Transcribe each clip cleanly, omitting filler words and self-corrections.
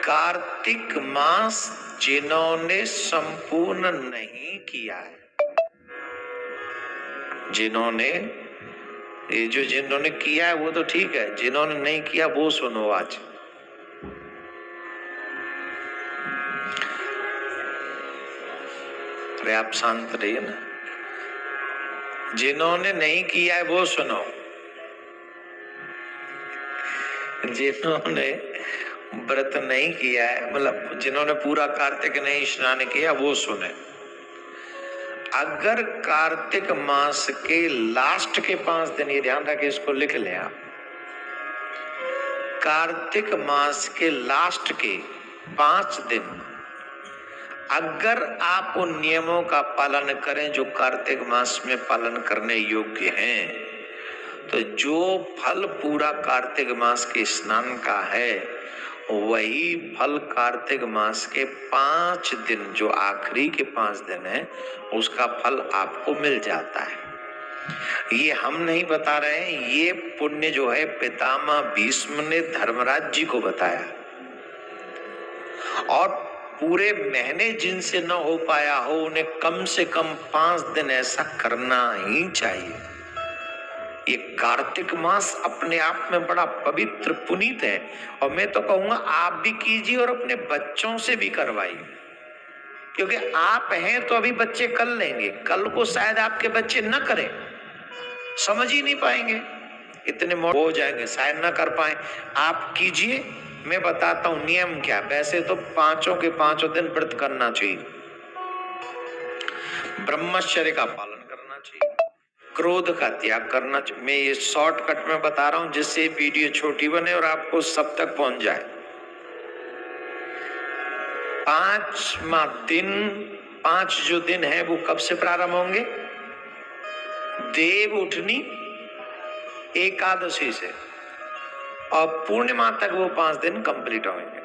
कार्तिक मास जिन्होंने संपूर्ण नहीं किया है, जिन्होंने किया है वो तो ठीक है, जिन्होंने नहीं किया वो सुनो आज। अरे आप शांत रहिए ना। जिन्होंने नहीं किया है वो सुनो, जिन्होंने व्रत नहीं किया है, मतलब जिन्होंने पूरा कार्तिक नहीं स्नान किया वो सुने। अगर कार्तिक मास के लास्ट के 5 दिन, ये ध्यान रखें, इसको लिख लें आप, कार्तिक मास के लास्ट के 5 दिन अगर आप उन नियमों का पालन करें जो कार्तिक मास में पालन करने योग्य हैं, तो जो फल पूरा कार्तिक मास के स्नान का है वही फल कार्तिक मास के 5 दिन, जो आखिरी के 5 दिन है, उसका फल आपको मिल जाता है। ये हम नहीं बता रहे हैं, ये पुण्य जो है पितामह भीष्म ने धर्मराज जी को बताया। और पूरे महीने जिनसे न हो पाया हो उन्हें कम से कम 5 दिन ऐसा करना ही चाहिए। ये कार्तिक मास अपने आप में बड़ा पवित्र पुनीत है, और मैं तो कहूंगा आप भी कीजिए और अपने बच्चों से भी करवाइए, क्योंकि आप हैं तो अभी बच्चे कर लेंगे, कल को शायद आपके बच्चे न करें, समझ ही नहीं पाएंगे, इतने मोटे हो जाएंगे, शायद न कर पाए। आप कीजिए, मैं बताता हूं नियम क्या। वैसे तो 5 के 5 दिन व्रत करना चाहिए, ब्रह्मचर्य का पालन करना चाहिए, क्रोध का त्याग करना चाहिए। मैं ये शॉर्टकट में बता रहा हूं जिससे वीडियो छोटी बने और आपको सब तक पहुंच जाए। 5 जो दिन है वो कब से प्रारंभ होंगे? देव उठनी एकादशी से, और पूर्णिमा तक वो 5 दिन कंप्लीट होंगे।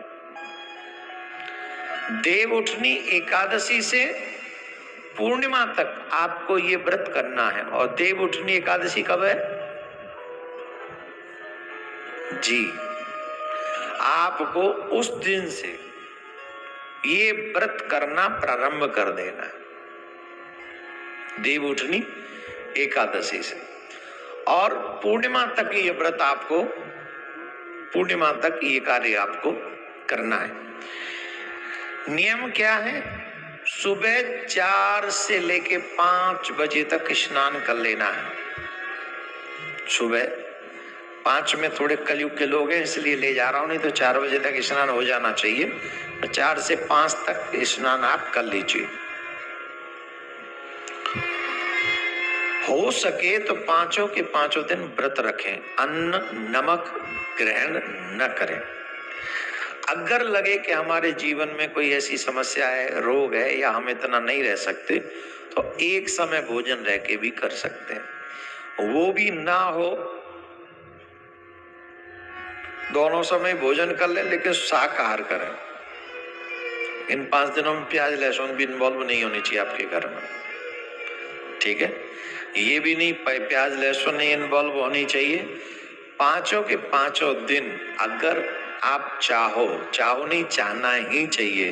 देव उठनी एकादशी से पूर्णिमा तक आपको ये व्रत करना है। और देव उठनी एकादशी कब है जी? आपको उस दिन से ये व्रत करना प्रारंभ कर देना है, देव उठनी एकादशी से, और पूर्णिमा तक ये व्रत आपको, पूर्णिमा तक ये कार्य आपको करना है। नियम क्या है? सुबह 4 से लेके 5 बजे तक स्नान कर लेना है। सुबह 5 में थोड़े कलयुग के लोग हैं इसलिए ले जा रहा हूं, नहीं तो 4 बजे तक स्नान हो जाना चाहिए। 4 से 5 तक स्नान आप कर लीजिए। हो सके तो 5 के 5 दिन व्रत रखें, अन्न नमक ग्रहण न करें। अगर लगे कि हमारे जीवन में कोई ऐसी समस्या है, रोग है, या हम इतना नहीं रह सकते, तो एक समय भोजन रह के भी कर सकते हैं। वो भी ना हो, दोनों समय भोजन कर लें, लेकिन शाकाहार करें। इन 5 दिनों में प्याज लहसुन भी इन्वॉल्व नहीं होनी चाहिए आपके घर में, ठीक है? ये भी नहीं, प्याज लहसुन नहीं इन्वॉल्व होनी चाहिए। 5 के 5 दिन अगर आप चाहो नहीं, चाहना ही चाहिए,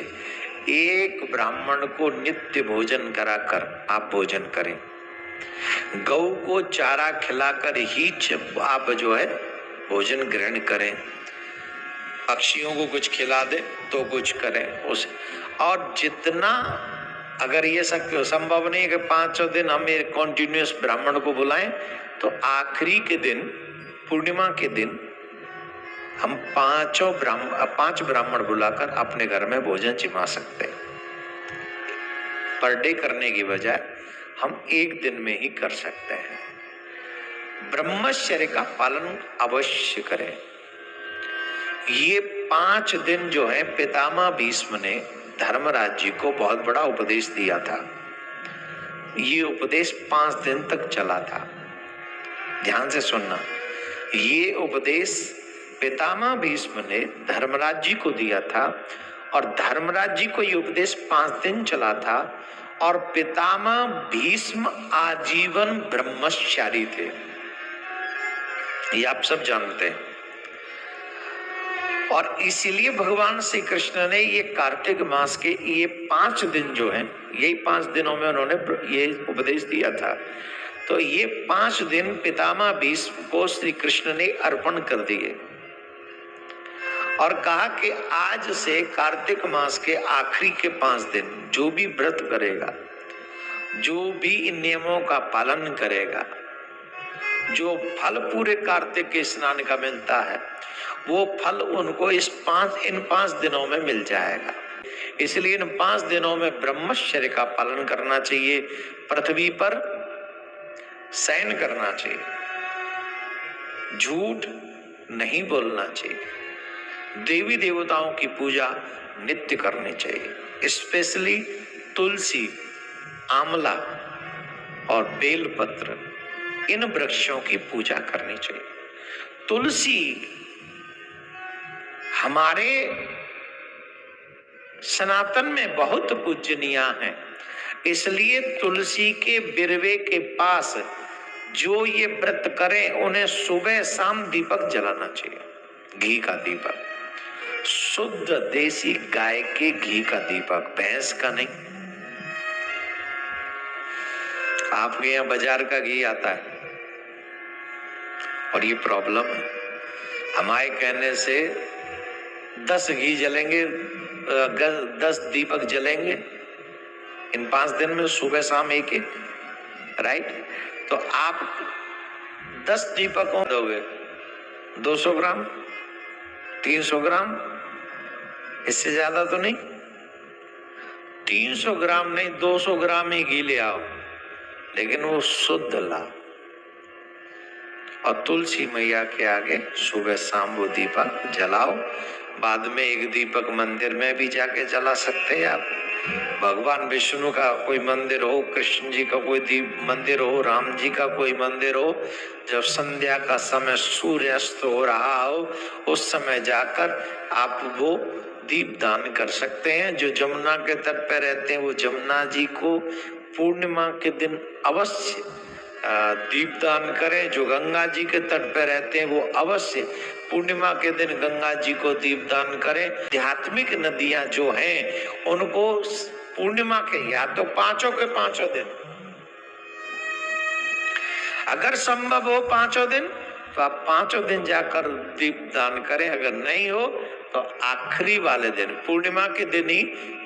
एक ब्राह्मण को नित्य भोजन कराकर आप भोजन करें। गौ को चारा खिलाकर ही आप जो है भोजन ग्रहण करें। पक्षियों को कुछ खिला दे तो कुछ करें उस, और जितना, अगर ये संभव नहीं कि 5 दिन हम कॉन्टिन्यूस ब्राह्मण को बुलाएं, तो आखिरी के दिन, पूर्णिमा के दिन हम 5 ब्राह्मण बुलाकर अपने घर में भोजन जिमा सकते हैं। पर डे करने की बजाय हम एक दिन में ही कर सकते हैं। ब्रह्मचर्य का पालन अवश्य करें। ये 5 दिन जो है पितामह भीष्म ने धर्मराज जी को बहुत बड़ा उपदेश दिया था। ये उपदेश 5 दिन तक चला था। ध्यान से सुनना, ये उपदेश पितामह भीष्म ने धर्मराज जी को दिया था, और धर्मराज जी को ये उपदेश 5 दिन चला था, और पितामह भीष्म आजीवन ब्रह्मचारी थे, ये आप सब जानते हैं। और इसीलिए भगवान श्री कृष्ण ने ये कार्तिक मास के ये 5 दिन जो हैं, यही 5 दिनों में उन्होंने ये उपदेश दिया था। तो ये 5 दिन पितामह भीष्म को श्री कृष्ण ने अर्पण कर दिए और कहा कि आज से कार्तिक मास के आखिरी के 5 दिन जो भी व्रत करेगा, जो भी इन नियमों का पालन करेगा, जो फल पूरे कार्तिक के स्नान का मिलता है, वो फल उनको इन 5 दिनों में मिल जाएगा। इसलिए इन 5 दिनों में ब्रह्मचर्य का पालन करना चाहिए, पृथ्वी पर शयन करना चाहिए, झूठ नहीं बोलना चाहिए, देवी देवताओं की पूजा नित्य करनी चाहिए, स्पेशली तुलसी, आंवला और बेलपत्र, इन वृक्षों की पूजा करनी चाहिए। तुलसी हमारे सनातन में बहुत पूजनीय है, इसलिए तुलसी के बिरवे के पास जो ये व्रत करें उन्हें सुबह शाम दीपक जलाना चाहिए, घी का दीपक, शुद्ध देसी गाय के घी का दीपक, भैंस का नहीं। आपके यहाँ बाजार का घी आता है और ये प्रॉब्लम है। हमारे कहने से 10 घी जलेंगे, 10 दीपक जलेंगे इन 5 दिन में, सुबह शाम एक, राइट? तो आप 10 दीपकों दोगे 200 ग्राम, 300 ग्राम, इससे ज्यादा तो नहीं। 300 ग्राम नहीं, 200 ग्राम ही घी ले आओ, लेकिन वो शुद्ध ला, और तुलसी मैया के आगे सुबह शाम वो दीपक जलाओ। बाद में एक दीपक मंदिर में भी जाके जला सकते हैं आप। भगवान विष्णु का कोई मंदिर हो, कृष्ण जी का कोई दीप मंदिर हो, राम जी का कोई मंदिर हो, जब संध्या का समय सूर्यास्त हो रहा हो, उस समय जाकर आप वो दीप दान कर सकते हैं। जो जमुना के तट पर रहते हैं वो जमुना जी को पूर्णिमा के दिन अवश्य दीपदान करें। जो गंगा जी के तट पर रहते हैं वो अवश्य पूर्णिमा के दिन गंगा जी को दीपदान करें। आध्यात्मिक नदियां जो हैं उनको पूर्णिमा के या तो 5 के 5 दिन, अगर संभव हो 5 दिन तो आप 5 दिन जाकर दीपदान करें। अगर नहीं हो तो आखिरी वाले दिन पूर्णिमा के दिन ही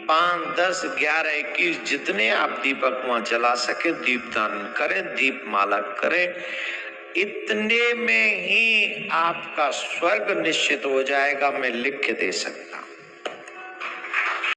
5, 10, 11, 21 जितने आप दीपक वहां जला सके दीपदान करें, दीप माला करें। इतने में ही आपका स्वर्ग निश्चित हो जाएगा, मैं लिख के दे सकता हूं।